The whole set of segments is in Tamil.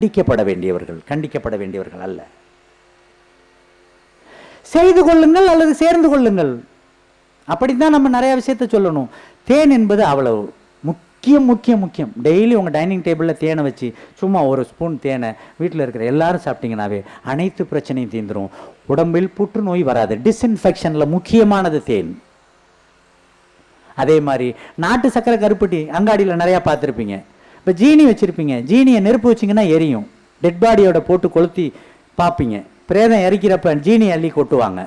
கண்டிக்கப்பட வேண்டியவர்கள் அல்ல. செய்து கொள்ளுங்கள் அல்லது சேர்ந்து கொள்ளுங்கள், அப்படித்தான் நம்ம நிறைய விஷயத்த சொல்லணும். தேன் என்பது அவ்வளவு முக்கியம். டெய்லி உங்கள் டைனிங் டேபிளில் தேனை வச்சு சும்மா ஒரு ஸ்பூன் தேனை வீட்டில் இருக்கிற எல்லாரும் சாப்பிட்டீங்கன்னாவே அனைத்து பிரச்சனையும் தீர்ந்துடும். உடம்பில் புற்றுநோய் வராது. டிஸ்இன்ஃபெக்ஷனில் முக்கியமானது தேன். அதே மாதிரி நாட்டு சக்கரை கருப்பட்டி அங்காடியில் நிறையா பார்த்துருப்பீங்க. இப்போ ஜீனி வச்சுருப்பீங்க, ஜீனியை நெருப்பு வச்சிங்கன்னா எரியும். டெட் பாடியோட போட்டு கொளுத்தி பார்ப்பீங்க. பிரேதம் எரிக்கிறப்ப ஜீனி அள்ளி கொட்டுவாங்க.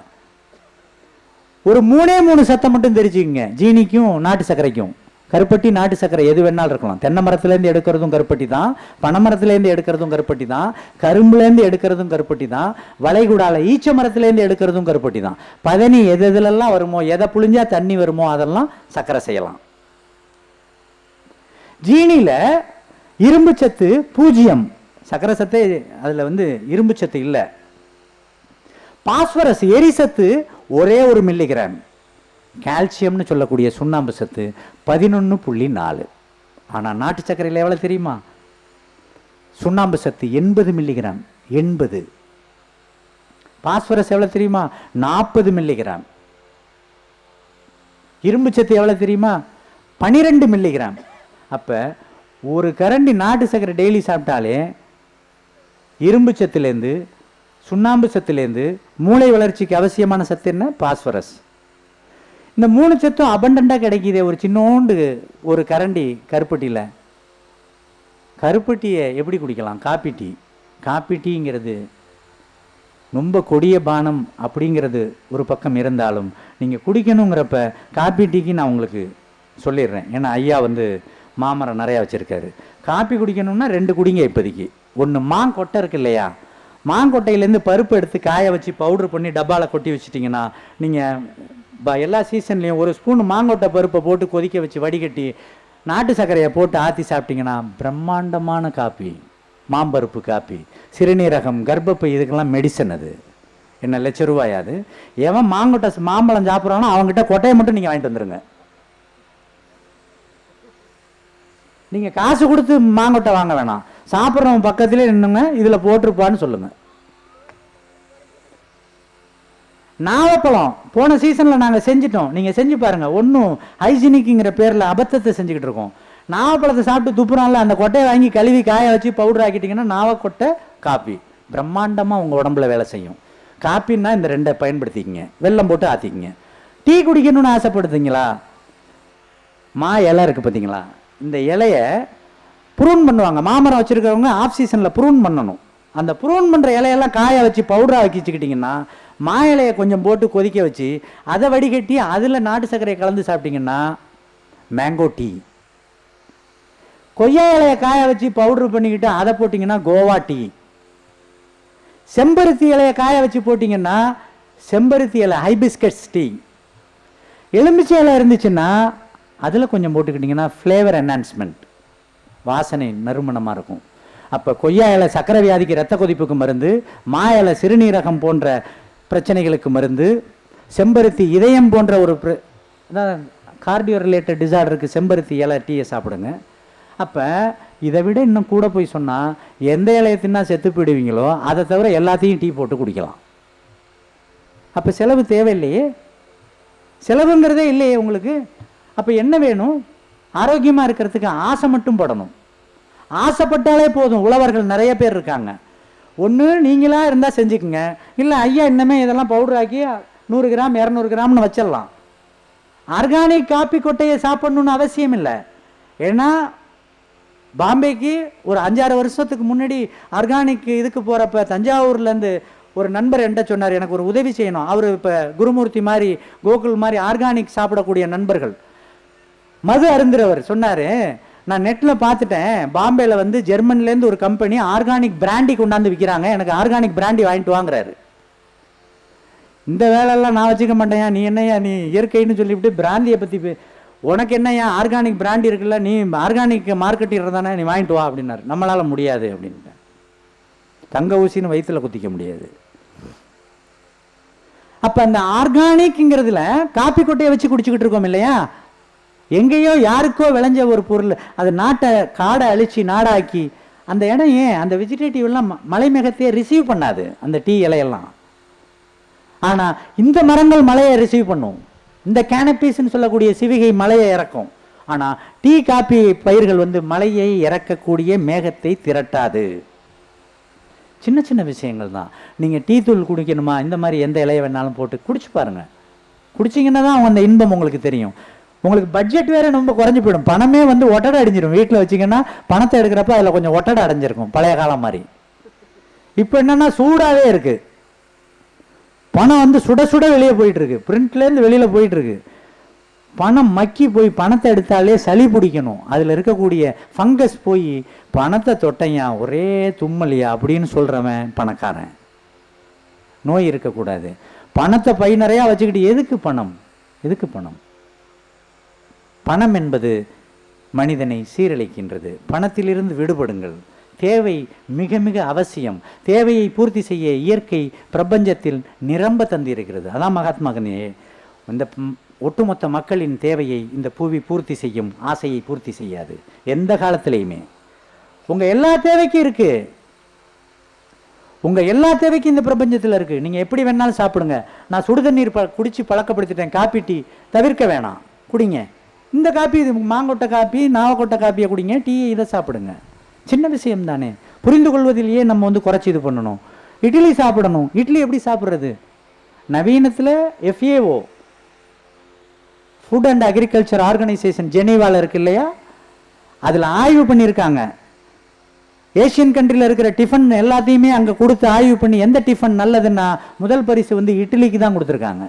ஒரு 3 சத்தம் மட்டும் தெரிஞ்சுக்குங்க, ஜீனிக்கும் நாட்டு சர்க்கரைக்கும். கருப்பட்டி நாட்டு சர்க்கரை எது வேணாலும் இருக்கலாம். தென்னை மரத்துலேருந்து எடுக்கிறதும் கருப்பட்டி தான், பனை மரத்துலேருந்து எடுக்கிறதும் கருப்பட்டி தான், கரும்புலேருந்து எடுக்கிறதும் கருப்பட்டி தான், வளைகுடால ஈச்ச மரத்துலேருந்து எடுக்கிறதும் கருப்பட்டி தான். பதனி எது எதுலெல்லாம் வருமோ, எதை புழிஞ்சா தண்ணி வருமோ அதெல்லாம் சர்க்கரை செய்யலாம். ஜீனியில் இரும்பு சத்து 0, சர்க்கரை சத்து அதில் இரும்பு சத்து இல்லை. பாஸ்பரஸ் எரிசத்து ஒரே 1 மில்லிகிராம். கால்சியம்னு சொல்லக்கூடிய சுண்ணாம்பு சத்து 11.4. ஆனால் நாட்டு சர்க்கரையில் எவ்வளோ தெரியுமா? சுண்ணாம்பு சத்து 80 மில்லிகிராம். 80. பாஸ்பரஸ் எவ்வளோ தெரியுமா? 40 மில்லிகிராம். இரும்பு சத்து எவ்வளோ தெரியுமா? 12 மில்லிகிராம். அப்போ ஒரு கரண்டி நாட்டு சர்க்கரை டெய்லி சாப்பிட்டாலே இரும்பு சத்துலேருந்து, சுண்ணாம்பு சத்துலேருந்து மூளை வளர்ச்சிக்கு அவசியமான சத்து என்ன? பாஸ்பரஸ். இந்த 3 சத்தும் அபண்டண்டாக கிடைக்கிதே ஒரு சின்னோண்டு ஒரு கரண்டி கருப்பட்டியில். கருப்பட்டியை எப்படி குடிக்கலாம்? காப்பி டீங்கிறது ரொம்ப கொடிய பானம் அப்படிங்கிறது ஒரு பக்கம் இருந்தாலும் நீங்கள் குடிக்கணுங்கிறப்ப காப்பி டீக்கு நான் உங்களுக்கு சொல்லிடுறேன். ஏன்னா ஐயா மாமரம் நிறையா வச்சுருக்காரு. காப்பி குடிக்கணும்னா 2 குடிங்க இப்போதைக்கு. ஒன்று மாங்கொட்டை இருக்கு இல்லையா, மாங்கொட்டையிலேருந்து பருப்பு எடுத்து காய வச்சு பவுட்ரு பண்ணி டப்பாவில் கொட்டி வச்சுட்டிங்கன்னா, நீங்கள் எல்லா சீசன்லேயும் ஒரு ஸ்பூன் மாங்கொட்டை பருப்பை போட்டு கொதிக்க வச்சு வடிகட்டி நாட்டு சர்க்கரையை போட்டு ஆற்றி சாப்பிட்டிங்கன்னா பிரம்மாண்டமான காப்பி. மாம்பருப்பு காப்பி, சிறுநீரகம், கர்ப்பப்பை, இதுக்கெல்லாம் மெடிசன். அது என்ன ₹1,00,000 எவன் மாம்பழம் சாப்பிட்றானோ அவங்ககிட்ட கொட்டையை மட்டும் நீங்கள் வாங்கிட்டு வந்துடுங்க. நீங்கள் காசு கொடுத்து மாங்கொட்டை வாங்க வேணாம், சாப்பிட்றவன் பக்கத்திலே நின்றுங்க, இதில் போட்டிருப்பான்னு சொல்லுங்கள். நாவப்பழம் போன சீசனில் நாங்கள் செஞ்சிட்டோம், நீங்கள் செஞ்சு பாருங்கள். ஒன்றும் ஹைஜீனிக்குங்கிற பேரில் அபத்தத்தை செஞ்சுக்கிட்டு இருக்கோம். நாவப்பழத்தை சாப்பிட்டு துப்புறான்ல, அந்த கொட்டையை வாங்கி கழுவி காய வச்சு பவுடர் ஆக்கிட்டிங்கன்னா நாவக்கொட்டை காப்பி பிரம்மாண்டமாக உங்கள் உடம்புல வேலை செய்யும். காப்பின்னா இந்த 2 பயன்படுத்திக்கிங்க. வெல்லம் போட்டு ஆற்றிக்கிங்க. டீ குடிக்கணும்னு ஆசைப்படுத்துங்களா? இலை இருக்குது பார்த்தீங்களா, இந்த இலையை ப்ரூன் பண்ணுவாங்க. மாமரம் வச்சுருக்கிறவங்க ஆஃப் சீசனில் ப்ரூன் பண்ணணும். அந்த ப்ரூன் பண்ணுற இலையெல்லாம் காய வச்சு பவுடராக ஆக்கி வச்சுக்கிட்டிங்கன்னா, இலையை கொஞ்சம் போட்டு கொதிக்க வச்சு அதை வடிகட்டி அதில் நாட்டு சர்க்கரையை கலந்து சாப்பிட்டிங்கன்னா மேங்கோ டீ. கொய்யா இலையை காய வச்சு பவுட்ரு பண்ணிக்கிட்டு அதை போட்டிங்கன்னா கோவா டீ. செம்பருத்தி இலையை காய வச்சு போட்டிங்கன்னா செம்பருத்தி இலை ஹைபிஸ்கஸ் டீ. எலுமிச்சை இலை இருந்துச்சுன்னா அதில் கொஞ்சம் போட்டுக்கிட்டிங்கன்னா ஃப்ளேவர் என்ஹான்ஸ்மெண்ட், வாசனை நறுமணமாக இருக்கும். அப்போ கொய்யா இலை சக்கரை வியாதிக்கு ரத்த கொதிப்புக்கு மருந்து, இலை சிறுநீரகம் போன்ற பிரச்சனைகளுக்கு மருந்து, செம்பருத்தி இதயம் போன்ற ஒரு கார்டியோ ரிலேட்டட் டிசார்டருக்கு செம்பருத்தி இலை டீயை சாப்பிடுங்க. அப்போ இதை விட இன்னும் கூட போய் சொன்னால் எந்த இலையை தின்னா செத்து போயிடுவீங்களோ அதை தவிர எல்லாத்தையும் டீ போட்டு குடிக்கலாம். அப்போ செலவு தேவையில்லையே, செலவுங்கிறதே இல்லையே உங்களுக்கு. அப்போ என்ன வேணும்? ஆரோக்கியமாக இருக்கிறதுக்கு ஆசை மட்டும் படணும். ஆசைப்பட்டாலே போதும். உழவர்கள் நிறைய பேர் இருக்காங்க. ஒன்று நீங்களாக இருந்தால் செஞ்சுக்குங்க, இல்லை ஐயா இன்னமே இதெல்லாம் பவுடர் ஆக்கி 100 கிராம் 200 கிராம்னு வச்சிடலாம். ஆர்கானிக் காப்பி கொட்டையை சாப்பிடணுன்னு அவசியம் இல்லை. ஏன்னா பாம்பேக்கு ஒரு 5-6 வருஷத்துக்கு முன்னாடி ஆர்கானிக் இதுக்கு போகிறப்ப தஞ்சாவூர்லேருந்து ஒரு நண்பர் என்கிட்ட சொன்னார், எனக்கு ஒரு உதவி செய்யணும். அவர் இப்போ குருமூர்த்தி மாதிரி கோகுல் மாதிரி ஆர்கானிக் சாப்பிடக்கூடிய நண்பர்கள், மது அருந்துறவர் சொன்னார், நான் நெட்டில் பார்த்துட்டேன், பாம்பேயில் ஜெர்மனிலேருந்து ஒரு கம்பெனி ஆர்கானிக் பிராண்டி கொண்டாந்து விற்கிறாங்க, எனக்கு ஆர்கானிக் பிராண்டி வாங்கிட்டு வாங்குறாரு. இந்த வேலையெல்லாம் நான் வச்சுக்க மாட்டேயா, நீ என்னையா நீ இயற்கைன்னு சொல்லிவிட்டு பிராந்தியை பற்றி உனக்கு என்னையா ஆர்கானிக் பிராண்டி இருக்குல்ல, நீ ஆர்கானிக் மார்க்கெட்டில் தானே, நீ வாங்கிட்டு வா அப்படின்னாரு. நம்மளால் முடியாது அப்படின்ட்டு. தங்க ஊசின்னு வயிற்றுல குத்திக்க முடியாது. அப்போ அந்த ஆர்கானிக்ங்கிறதுல காப்பி கொட்டையை வச்சு குடிச்சுக்கிட்டு இருக்கோம் இல்லையா, எங்கேயோ யாருக்கோ விளைஞ்ச ஒரு பொருள், அது காடை அழிச்சு நாடாக்கி அந்த இடம் ஏன் அந்த வெஜிடேட்டிவ் எல்லாம் மலை மேகத்தையே ரிசீவ் பண்ணாது, அந்த டீ இலையெல்லாம். ஆனால் இந்த மரங்கள் மலையை ரிசீவ் பண்ணும். இந்த கேனப்பீஸ்ன்னு சொல்லக்கூடிய சிவிகை மலையை இறக்கும். ஆனால் டீ காப்பி பயிர்கள் வந்து மலையை இறக்கக்கூடிய மேகத்தை திரட்டாது. சின்ன சின்ன விஷயங்கள் தான். நீங்கள் டீ தூள் குடிக்கணுமா, இந்த மாதிரி எந்த இலையை வேணாலும் போட்டு குடிச்சு பாருங்கள். குடிச்சிங்கன்னா தான் அந்த இன்பம் உங்களுக்கு தெரியும். உங்களுக்கு பட்ஜெட் வேறு ரொம்ப குறைஞ்சி போயிடும். பணமே வந்து ஒட்டடை அடைஞ்சிடும். வீட்டில் வச்சிங்கன்னா பணத்தை எடுக்கிறப்ப அதில் கொஞ்சம் ஒட்டடை அடைஞ்சிருக்கும், பழைய காலம் மாதிரி. இப்போ என்னென்னா சூடாகவே இருக்குது. பணம் வந்து சுட சுட வெளியே போயிட்டுருக்கு, பிரிண்ட்லேருந்து வெளியில் போயிட்டுருக்கு. பணம் மக்கி போய் பணத்தை எடுத்தாலே சளி பிடிக்கணும். அதில் இருக்கக்கூடிய ஃபங்கஸ் போய் பணத்தை தொட்டையா ஒரே தும்மலியா அப்படின்னு சொல்கிறவன் பணக்காரன். நோய் இருக்கக்கூடாது. பணத்தை பை நிறையா வச்சுக்கிட்டு எதுக்கு பணம், எதுக்கு பணம்? பணம் என்பது மனிதனை சீரழிக்கின்றது. பணத்திலிருந்து விடுபடுங்கள். தேவை மிக மிக அவசியம். தேவையை பூர்த்தி செய்ய இயற்கை பிரபஞ்சத்தில் நிரம்ப தந்திருக்கிறது. அதான் மகாத்மா காந்தி, இந்த ஒட்டுமொத்த மக்களின் தேவையை இந்த பூவி பூர்த்தி செய்யும், ஆசையை பூர்த்தி செய்யாது எந்த காலத்திலையுமே. உங்கள் எல்லா தேவைக்கும் இருக்குது, உங்கள் எல்லா தேவைக்கும் இந்த பிரபஞ்சத்தில் இருக்குது. நீங்கள் எப்படி வேணாலும் சாப்பிடுங்க. நான் சுடுதண்ணீர் குடித்து பழக்கப்படுத்திட்டேன். காப்பி டீ தவிர்க்க வேணாம், குடிங்க. இந்த காப்பி, இது மாங்கொட்டை காப்பி, நாவக்கொட்டை காப்பியை குடிங்க, டீ இதை சாப்பிடுங்க. சின்ன விஷயம் தானே. புரிந்து கொள்வதிலேயே நம்ம வந்து குறைச்சி இது பண்ணணும். இட்லி சாப்பிடணும். இட்லி எப்படி சாப்பிட்றது? நவீனத்தில் FAO, food and agriculture organisation, ஜெனீவாவில் இருக்கு இல்லையா, அதில் ஆய்வு பண்ணியிருக்காங்க. ஏஷியன் கண்ட்ரியில் இருக்கிற டிஃபன் எல்லாத்தையுமே அங்கே கொடுத்து ஆய்வு பண்ணி எந்த டிஃபன் நல்லதுன்னா முதல் பரிசு வந்து இட்லிக்கு தான் கொடுத்துருக்காங்க.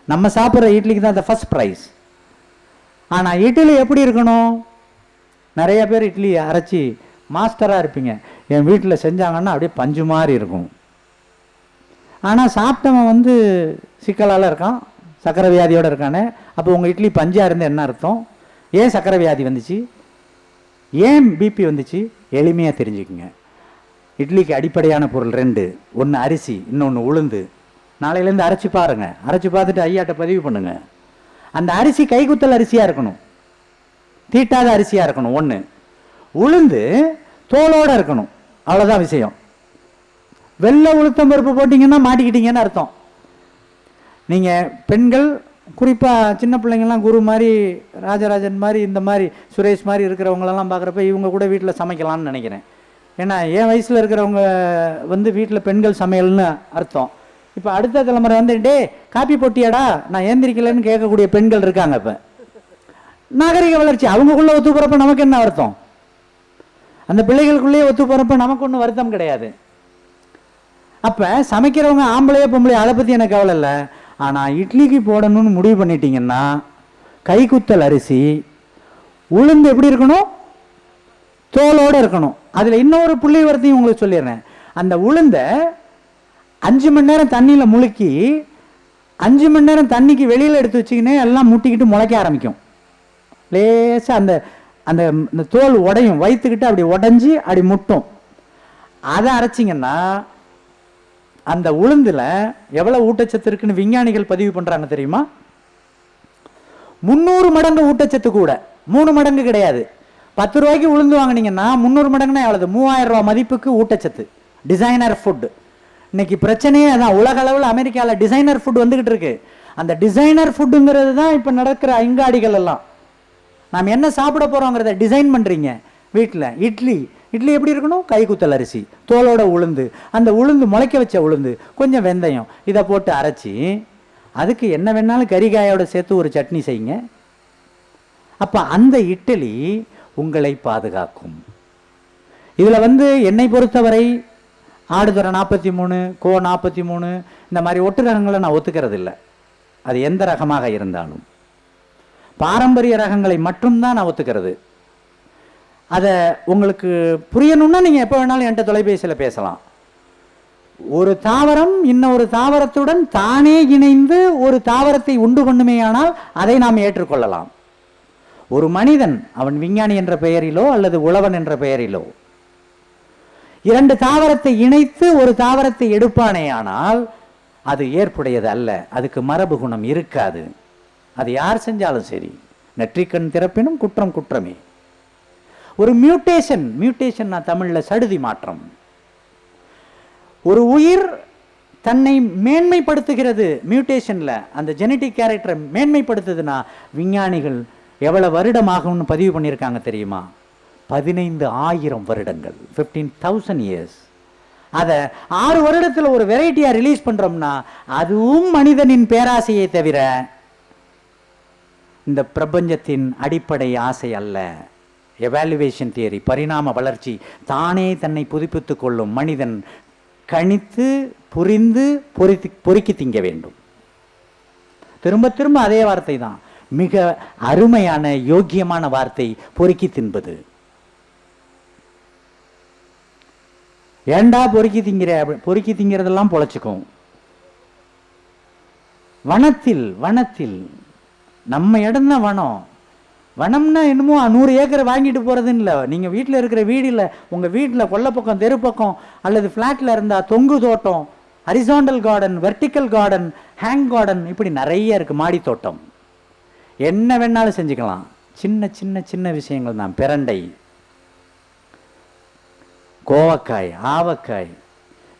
நம்ம சாப்பிட்ற இட்லிக்கு தான் அந்த ஃபர்ஸ்ட் ப்ரைஸ். ஆனால் இட்லி எப்படி இருக்கணும்? நிறைய பேர் இட்லி அரைச்சி மாஸ்டராக இருப்பீங்க. என் வீட்டில் செஞ்சாங்கன்னா அப்படியே பஞ்சு மாதிரி இருக்கும். ஆனால் சாப்பிட்டவன் வந்து சிக்கலால் இருக்கான், சக்கரை வியாதியோடு இருக்கானே. அப்போ உங்கள் இட்லி பஞ்சாக இருந்து என்ன அர்த்தம்? ஏன் சக்கரை வியாதி வந்துச்சு, ஏன் பிபி வந்துச்சு? எளிமையாக தெரிஞ்சுக்குங்க. இட்லிக்கு அடிப்படையான பொருள் 2. ஒன்று அரிசி, இன்னொன்று உளுந்து. நாளையிலேருந்து அரைச்சி பாருங்கள். அரைச்சி பார்த்துட்டு ஐயாட்ட பதிவு பண்ணுங்கள். அந்த அரிசி கைக்குத்தல் அரிசியாக இருக்கணும், தீட்டாத அரிசியாக இருக்கணும். 1. உளுந்து தோலோடு இருக்கணும். அவ்வளோதான் விஷயம். வெள்ளை உளுத்தம் பருப்பு போட்டிங்கன்னா மாட்டிக்கிட்டீங்கன்னு அர்த்தம். நீங்கள் பெண்கள் குறிப்பாக சின்ன பிள்ளைங்கள்லாம் குரு மாதிரி, ராஜராஜன் மாதிரி, இந்த மாதிரி சுரேஷ் மாதிரி இருக்கிறவங்களெல்லாம் பார்க்குறப்ப இவங்க கூட வீட்டில் சமைக்கலாம்னு நினைக்கிறேன். ஏன்னா என் வயசில் இருக்கிறவங்க வந்து வீட்டில் பெண்கள் சமையல்னு அர்த்தம். இப்போ அடுத்த தலைமுறை வந்து டே காப்பி போட்டியாடா நான் ஏந்திரிக்கலன்னு கேட்கக்கூடிய பெண்கள் இருக்காங்க. இப்போ நாகரிக வளர்ச்சி. அவங்களுக்குள்ளே ஒத்து போகிறப்ப நமக்கு என்ன வருத்தம்? அந்த பிள்ளைகளுக்குள்ளேயே ஒத்து போகிறப்ப நமக்கு ஒன்றும் வருத்தம் கிடையாது. அப்போ சமைக்கிறவங்க ஆம்பளையோ பொம்பளையோ அதை பற்றி எனக்கு கவலை இல்லை. ஆனால் இட்லிக்கு போடணும்னு முடிவு பண்ணிட்டீங்கன்னா கைக்குத்தல் அரிசி, உளுந்து எப்படி இருக்கணும்? தோலோடு இருக்கணும். அதில் இன்னொரு புள்ளி வரத்தையும் உங்களுக்கு சொல்லிடுறேன். அந்த உளுந்தை 5 மணி நேரம் தண்ணியில் முழுக்கி 5 மணி நேரம் தண்ணிக்கு வெளியில் எடுத்து வச்சிக்கினே எல்லாம் முட்டிக்கிட்டு முளைக்க ஆரம்பிக்கும். லேசாக அந்த அந்த தோல் உடையும், வைத்துக்கிட்டு அப்படி உடஞ்சி அப்படி முட்டும். அதை அரைச்சிங்கன்னா அந்த உளுந்தில் எவ்வளோ ஊட்டச்சத்து இருக்குன்னு விஞ்ஞானிகள் பதிவு பண்ணுறாங்க தெரியுமா? 300 மடங்கு ஊட்டச்சத்து கூட. 3 மடங்கு கிடையாது. 10 ரூபாய்க்கு உளுந்து வாங்கினீங்கன்னா 300 மடங்குனா எவ்வளவு? 3000 ரூபா மதிப்புக்கு ஊட்டச்சத்து. Designer food. இன்னைக்கு பிரச்சனையே அதான். உலக அளவில் அமெரிக்காவில் டிசைனர் ஃபுட் வந்துகிட்டு இருக்கு. அந்த டிசைனர் ஃபுட்டுங்கிறது தான் இப்போ நடக்கிற அங்காடிகள் எல்லாம். நாம் என்ன சாப்பிட போகிறோங்கிறத டிசைன் பண்ணுறீங்க வீட்டில். இட்லி எப்படி இருக்கணும்? கைக்குத்தல் அரிசி, தோலோட உளுந்து, அந்த உளுந்து முளைக்க வச்ச உளுந்து, கொஞ்சம் வெந்தயம், இதை போட்டு அரைச்சி அதுக்கு என்ன வேணாலும் கறிகாயோட சேர்த்து ஒரு சட்னி செய்யுங்க. அப்போ அந்த இட்லி உங்களை பாதுகாக்கும். இதில் வந்து என்னை பொறுத்தவரை ஆடுதுறை 43, கோ 43 இந்த மாதிரி ஒட்டு ரகங்களை நான் ஒத்துக்கிறது இல்லை. அது எந்த ரகமாக இருந்தாலும் பாரம்பரிய ரகங்களை மட்டும்தான் நான் ஒத்துக்கிறது. அதை உங்களுக்கு புரியணும்னா நீங்கள் எப்போ வேணாலும் என்கிட்ட தொலைபேசியில் பேசலாம். ஒரு தாவரம் இன்னொரு தாவரத்துடன் தானே இணைந்து ஒரு தாவரத்தை உண்டு பண்ணுமேயானால் அதை நாம் ஏற்றுக்கொள்ளலாம். ஒரு மனிதன், அவன் விஞ்ஞானி என்ற பெயரிலோ அல்லது உழவன் என்ற பெயரிலோ 2 தாவரத்தை இணைத்து ஒரு தாவரத்தை எடுப்பானேயானால் அது ஏற்புடையது அல்ல. அதுக்கு மரபு குணம் இருக்காது. அது யார் செஞ்சாலும் சரி. நெற்றிக்கண் திறப்பினும் குற்றம் குற்றமே. ஒரு மியூட்டேஷன் தமிழில் சடுதி மாற்றம். ஒரு உயிர் தன்னை மேன்மைப்படுத்துகிறது மியூட்டேஷனில், அந்த ஜெனட்டிக் கேரக்டரை மேன்மைப்படுத்துதுன்னா விஞ்ஞானிகள் எவ்வளவு வருடம் ஆகும்னு பதிவு பண்ணியிருக்காங்க தெரியுமா? 15,000 வருடங்கள், 15,000 இயர்ஸ். அதை 6 வருடத்தில் ஒரு வெரைட்டியாக ரிலீஸ் பண்ணுறோம்னா அதுவும் மனிதனின் பேராசையை தவிர இந்த பிரபஞ்சத்தின் அடிப்படை ஆசை அல்ல. எவாலுவேஷன் தியரி, பரிணாம வளர்ச்சி, தானே தன்னை புதுப்பித்துக் கொள்ளும் மனிதன் கணித்து புரிந்து பொறுக்கி திங்க வேண்டும். திரும்ப திரும்ப அதே வார்த்தை தான், மிக அருமையான யோக்கியமான வார்த்தை, பொறுக்கி தின்பது. ஏண்டா பொறுக்கி திங்கிற? பொறுக்கி திங்கிறதெல்லாம் பொழைச்சிக்கும். வனத்தில் நம்ம இடம் தான் வனம். வனம்னா என்னமோ 100 ஏக்கரை வாங்கிட்டு போகிறதுன்னு இல்லை. நீங்கள் வீட்டில் இருக்கிற வீடு இல்லை, உங்கள் வீட்டில் கொல்லைப்பக்கம் தெருப்பக்கம் அல்லது ஃப்ளாட்டில் இருந்தால் தொங்கு தோட்டம், horizontal garden, vertical garden, hang garden, இப்படி நிறைய இருக்குது. மாடி தோட்டம் என்ன வேணாலும் செஞ்சுக்கலாம். சின்ன சின்ன சின்ன விஷயங்கள் தான். பிரண்டை, கோவக்காய், ஆவக்காய்,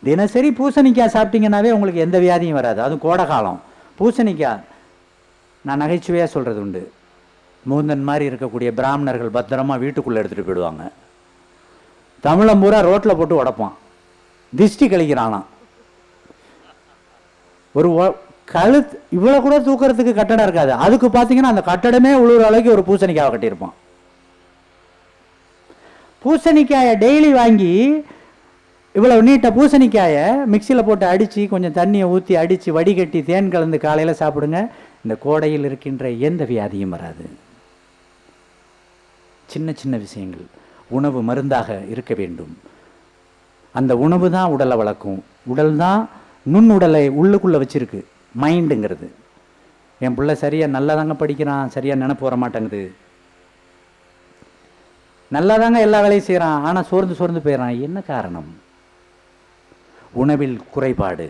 தினசரி பூசணிக்காய் சாப்பிட்டீங்கன்னாவே உங்களுக்கு எந்த வியாதியும் வராது. அதுவும் கோடை காலம். பூசணிக்காய் நான் நகைச்சுவையாக சொல்கிறது உண்டு. மூந்தன் மாதிரி இருக்கக்கூடிய பிராமணர்கள் பத்திரமா வீட்டுக்குள்ளே எடுத்துகிட்டு போயிடுவாங்க. தமிழம் பூரா ரோட்டில் போட்டு உடப்பான், திஷ்டி கழிக்கிறானாம். ஒரு கழுத்து இவ்வளோ கூட தூக்கிறதுக்கு கட்டடம் இருக்காது, அதுக்கு பார்த்தீங்கன்னா அந்த கட்டடமே உழுவுற அளவுக்கு ஒரு பூசணிக்காயை கட்டியிருப்பான். பூசணிக்காயை டெய்லி வாங்கி இவ்வளவு நீட்டை பூசணிக்காயை மிக்சியில் போட்டு அடித்து கொஞ்சம் தண்ணியை ஊற்றி அடித்து வடிகட்டி தேன் கலந்து காலையில் சாப்பிடுங்க. இந்த கோடையில் இருக்கின்ற எந்த வியாதியும் வராது. சின்ன சின்ன விஷயங்கள். உணவு மருந்தாக இருக்க வேண்டும். அந்த உணவு தான் உடலை வளர்க்கும். உடல் தான் நுண்ணுடலை உள்ளுக்குள்ளே வச்சிருக்கு, மைண்டுங்கிறது. என் பிள்ளை சரியாக நல்லா தாங்க படிக்கிறான், சரியாக நினைப்பு வர மாட்டேங்குது, நல்லா தாங்க எல்லா வேலையும் செய்கிறான், ஆனால் சோர்ந்து போயிடறான். என்ன காரணம்? உணவில் குறைபாடு.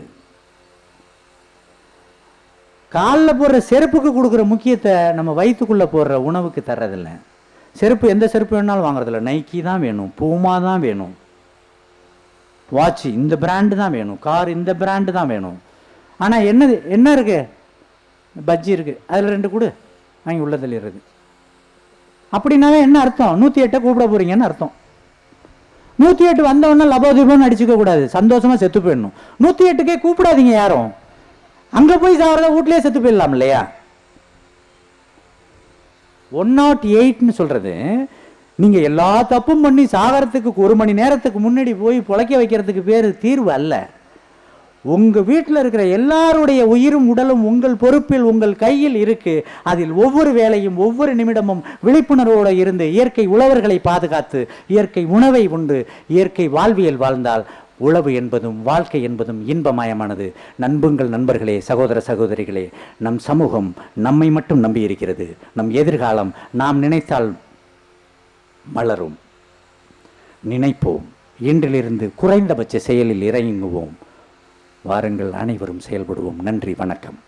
காலில் போடுற செருப்புக்கு கொடுக்குற முக்கியத்தை நம்ம வயிற்றுக்குள்ளே போடுற உணவுக்கு தர்றதில்லை. செருப்பு எந்த செருப்பு வேணாலும் வாங்குறதில்ல. நைக்கி தான் வேணும், பூமா தான் வேணும், வாட்ச் இந்த பிராண்டு தான் வேணும், கார் இந்த பிராண்டு தான் வேணும். ஆனால் என்ன இருக்கு? பஜ்ஜி இருக்குது, அதில் 2 கொடு வாங்கி உள்ள தள்ளிடுறது. அப்படின்னாவே என்ன அர்த்தம்? 108 கூப்பிட போறீங்கன்னு அர்த்தம். 108 வந்தவொடனே லபோதீபம்னு அடிச்சுக்க கூடாது, சந்தோஷமா செத்து போயிடணும். 108க்கே கூப்பிடாதீங்க யாரும். அங்கே போய் சாகிறத வீட்லேயே செத்து போயிடலாம் இல்லையா? 108ன்னு சொல்றது நீங்கள் எல்லா தப்பும் பண்ணி சாகரத்துக்கு 1 மணி நேரத்துக்கு முன்னாடி போய் பொழைக்க வைக்கிறதுக்கு பேர் தீர்வு அல்ல. உங்கள் வீட்டில் இருக்கிற எல்லாருடைய உயிரும் உடலும் உங்கள் பொறுப்பில், உங்கள் கையில் இருக்கு. அதில் ஒவ்வொரு வேளையும் ஒவ்வொரு நிமிடமும் விழிப்புணர்வோடு இருந்து இயற்கை உழவர்களை பாதுகாத்து இயற்கை உணவை உண்டு இயற்கை வாழ்வியல் வாழ்ந்தால் உழவு என்பதும் வாழ்க்கை என்பதும் இன்பமயமானது. நண்புங்கள் நண்பர்களே, சகோதர சகோதரிகளே, நம் சமூகம் நம்மை மட்டும் நம்பி இருக்கிறது. நம் எதிர்காலம் நாம் நினைத்தால் மலரும். நினைப்போம், இன்றிலிருந்து குறைந்தபட்ச செயலில் இறங்குவோம். வாருங்கள், அனைவரும் செயல்படுவோம். நன்றி, வணக்கம்.